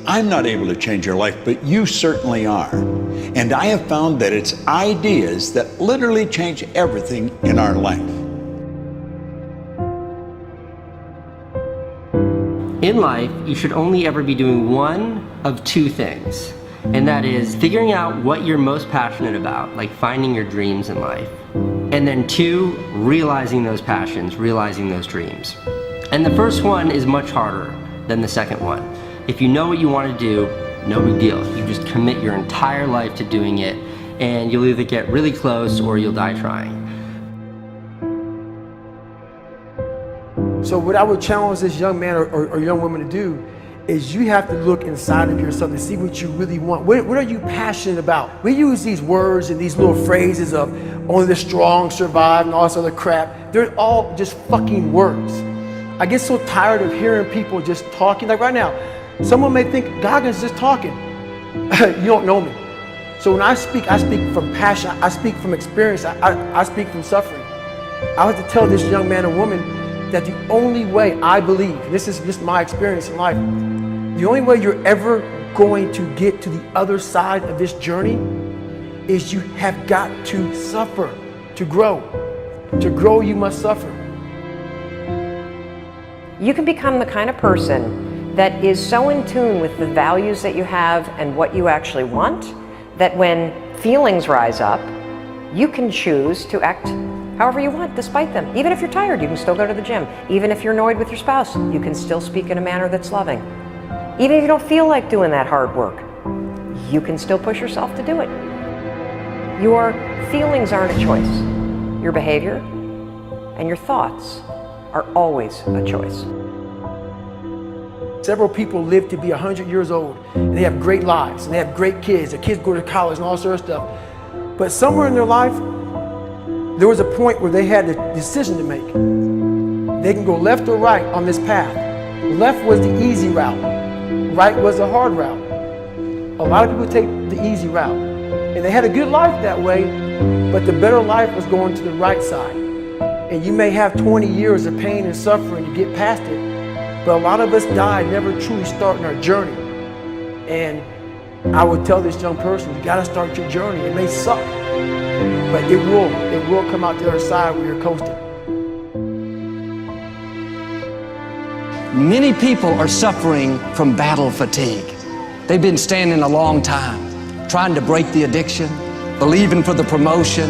I'm not able to change your life, but you certainly are. And I have found that it's ideas that literally change everything in our life. In life, you should only ever be doing one of two things, and that is figuring out what you're most passionate about, like finding your dreams in life. And then two, realizing those passions, realizing those dreams. And the first one is much harder than the second one. If you know what you want to do, no big deal. You just commit your entire life to doing it, and you'll either get really close or you'll die trying. So what I would challenge this young man or young woman to do is you have to look inside of yourself to see what you really want. What are you passionate about? We use these words and these little phrases of only the strong survive and all this other crap. They're all just fucking words. I get so tired of hearing people just talking. Like right now, someone may think Goggins just talking. You don't know me. So when I speak from passion. I speak from experience. I speak from suffering. I have to tell this young man or woman that the only way I believe, this is just my experience in life, the only way you're ever going to get to the other side of this journey is you have got to suffer to grow. To grow, you must suffer. You can become the kind of person that is so in tune with the values that you have and what you actually want, that when feelings rise up, you can choose to act however you want despite them. Even if you're tired, you can still go to the gym. Even if you're annoyed with your spouse, you can still speak in a manner that's loving. Even if you don't feel like doing that hard work, you can still push yourself to do it. Your feelings aren't a choice. Your behavior and your thoughts are always a choice. Several people live to be 100 years old, and they have great lives, and they have great kids. Their kids go to college and all sorts of stuff. But somewhere in their life, there was a point where they had a decision to make. They can go left or right on this path. Left was the easy route. Right was the hard route. A lot of people take the easy route. And they had a good life that way, but the better life was going to the right side. And you may have 20 years of pain and suffering to get past it, but a lot of us die never truly starting our journey. And I would tell this young person, you gotta start your journey. It may suck, but it will come out the other side where you're coasting. Many people are suffering from battle fatigue. They've been standing a long time, trying to break the addiction, believing for the promotion,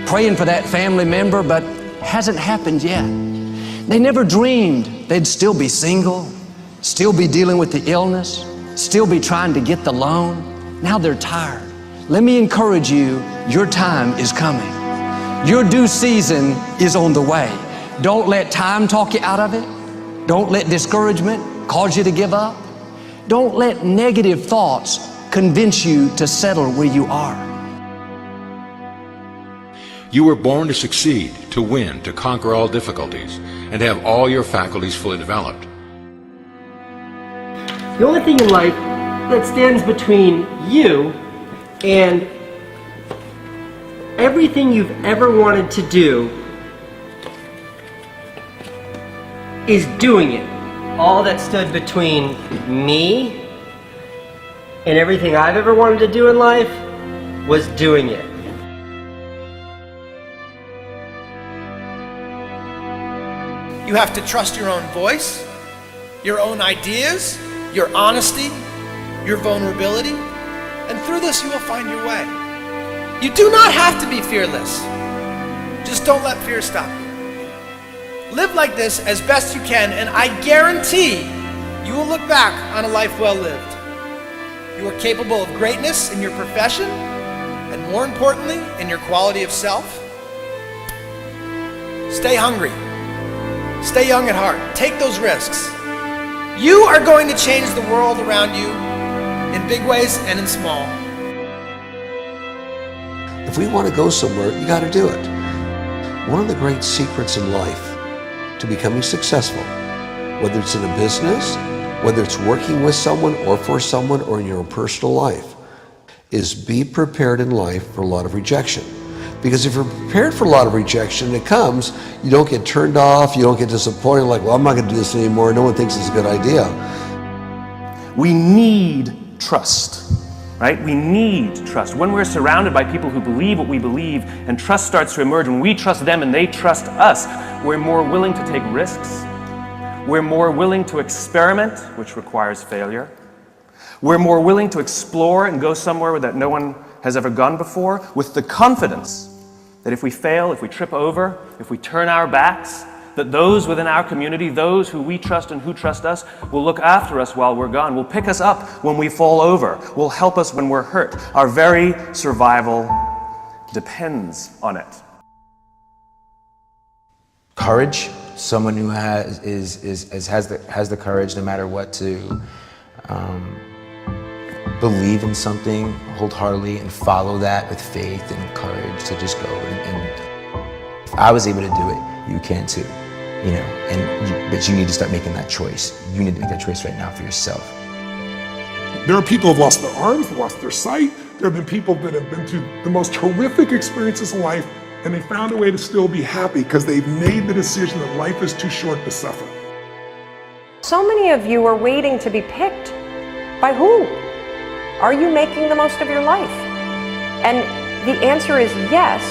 praying for that family member, but hasn't happened yet. They never dreamed they'd still be single, still be dealing with the illness, still be trying to get the loan. Now they're tired. Let me encourage you, your time is coming. Your due season is on the way. Don't let time talk you out of it. Don't let discouragement cause you to give up. Don't let negative thoughts convince you to settle where you are. You were born to succeed, to win, to conquer all difficulties, and to have all your faculties fully developed. The only thing in life that stands between you and everything you've ever wanted to do is doing it. All that stood between me and everything I've ever wanted to do in life was doing it. You have to trust your own voice, your own ideas, your honesty, your vulnerability, and through this you will find your way. You do not have to be fearless. Just don't let fear stop you. Live like this as best you can, and I guarantee you will look back on a life well lived. You are capable of greatness in your profession, and more importantly, in your quality of self. Stay hungry. Stay young at heart. Take those risks. You are going to change the world around you in big ways and in small. If we want to go somewhere, you got to do it. One of the great secrets in life to becoming successful, whether it's in a business, whether it's working with someone or for someone or in your own personal life, is be prepared in life for a lot of rejection. Because if you're prepared for a lot of rejection, it comes, you don't get turned off, you don't get disappointed, like, well, I'm not going to do this anymore, no one thinks it's a good idea. We need trust, right? We need trust. When we're surrounded by people who believe what we believe and trust starts to emerge, when we trust them and they trust us, we're more willing to take risks. We're more willing to experiment, which requires failure. We're more willing to explore and go somewhere that no one has ever gone before, with the confidence that if we fail, if we trip over, if we turn our backs, that those within our community, those who we trust and who trust us, will look after us while we're gone, will pick us up when we fall over, will help us when we're hurt. Our very survival depends on it. Courage, someone who has the courage no matter what to believe in something wholeheartedly and follow that with faith and courage to just go. And if I was able to do it, you can too. You know, but you need to start making that choice. You need to make that choice right now for yourself. There are people who have lost their arms, lost their sight. There have been people that have been through the most horrific experiences in life, and they found a way to still be happy because they've made the decision that life is too short to suffer. So many of you are waiting to be picked. By who? Are you making the most of your life? And the answer is yes,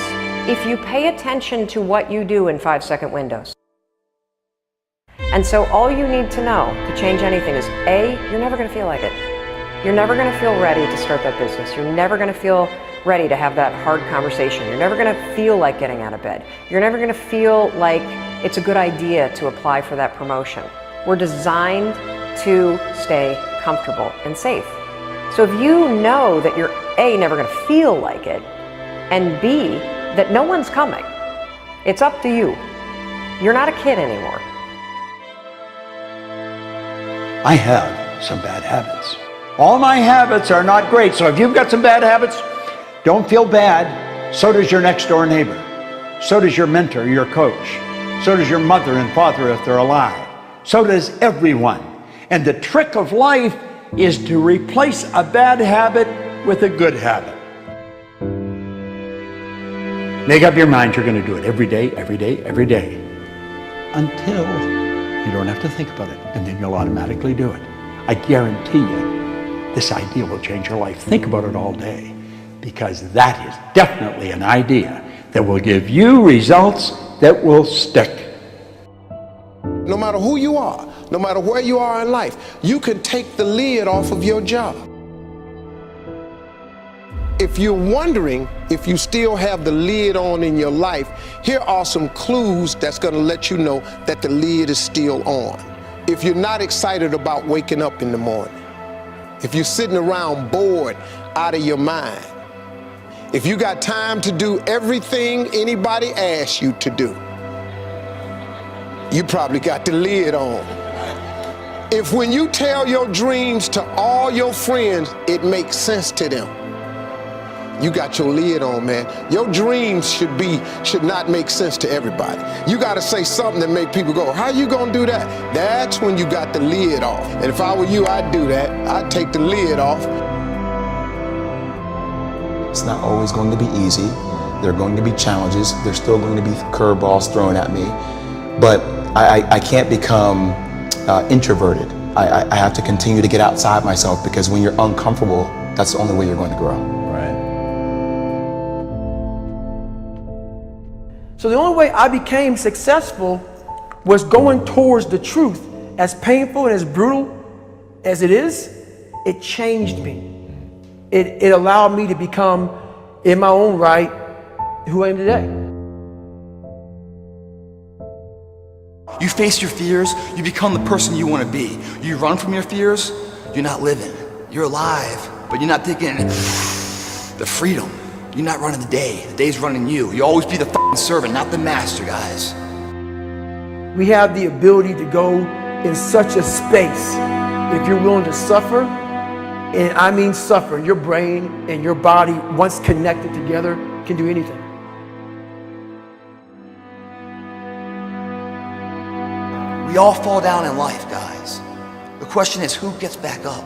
if you pay attention to what you do in 5-second windows. And so all you need to know to change anything is A, you're never going to feel like it. You're never going to feel ready to start that business. You're never going to feel ready to have that hard conversation. You're never going to feel like getting out of bed. You're never going to feel like it's a good idea to apply for that promotion. We're designed to stay comfortable and safe. So if you know that you're A, never going to feel like it, and B, that no one's coming, it's up to you. You're not a kid anymore. I have some bad habits. All my habits are not great, so if you've got some bad habits, don't feel bad. So does your next door neighbor. So does your mentor, your coach. So does your mother and father if they're alive. So does everyone. And the trick of life is to replace a bad habit with a good habit. Make up your mind you're going to do it every day, every day, every day, until you don't have to think about it, and then you'll automatically do it. I guarantee you, this idea will change your life. Think about it all day, because that is definitely an idea that will give you results that will stick. No matter who you are, no matter where you are in life, you can take the lid off of your job. If you're wondering if you still have the lid on in your life, here are some clues that's going to let you know that the lid is still on. If you're not excited about waking up in the morning, if you're sitting around bored out of your mind, if you got time to do everything anybody asks you to do, you probably got the lid on. If when you tell your dreams to all your friends, it makes sense to them, you got your lid on, man. Your dreams should not make sense to everybody. You got to say something that make people go, how you gonna do that? That's when you got the lid off. And if I were you, I'd do that. I'd take the lid off. It's not always going to be easy. There are going to be challenges. There's still going to be curveballs thrown at me. But I can't become introverted. I have to continue to get outside myself, because when you're uncomfortable, that's the only way you're going to grow. So the only way I became successful was going towards the truth. As painful and as brutal as it is, it changed me. It allowed me to become, in my own right, who I am today. You face your fears, you become the person you want to be. You run from your fears, you're not living. You're alive, but you're not taking the freedom. You're not running the day. The day's running you. You always be the f***ing servant, not the master, guys. We have the ability to go in such a space if you're willing to suffer, and I mean suffer. Your brain and your body, once connected together, can do anything. We all fall down in life, guys. The question is, who gets back up?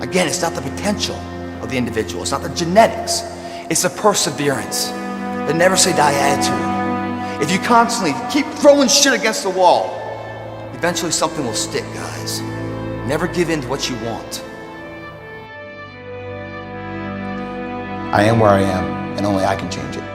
Again, it's not the potential of the individual. It's not the genetics. It's the perseverance, the never say die attitude. If you constantly keep throwing shit against the wall, eventually something will stick, guys. Never give in to what you want. I am where I am, and only I can change it.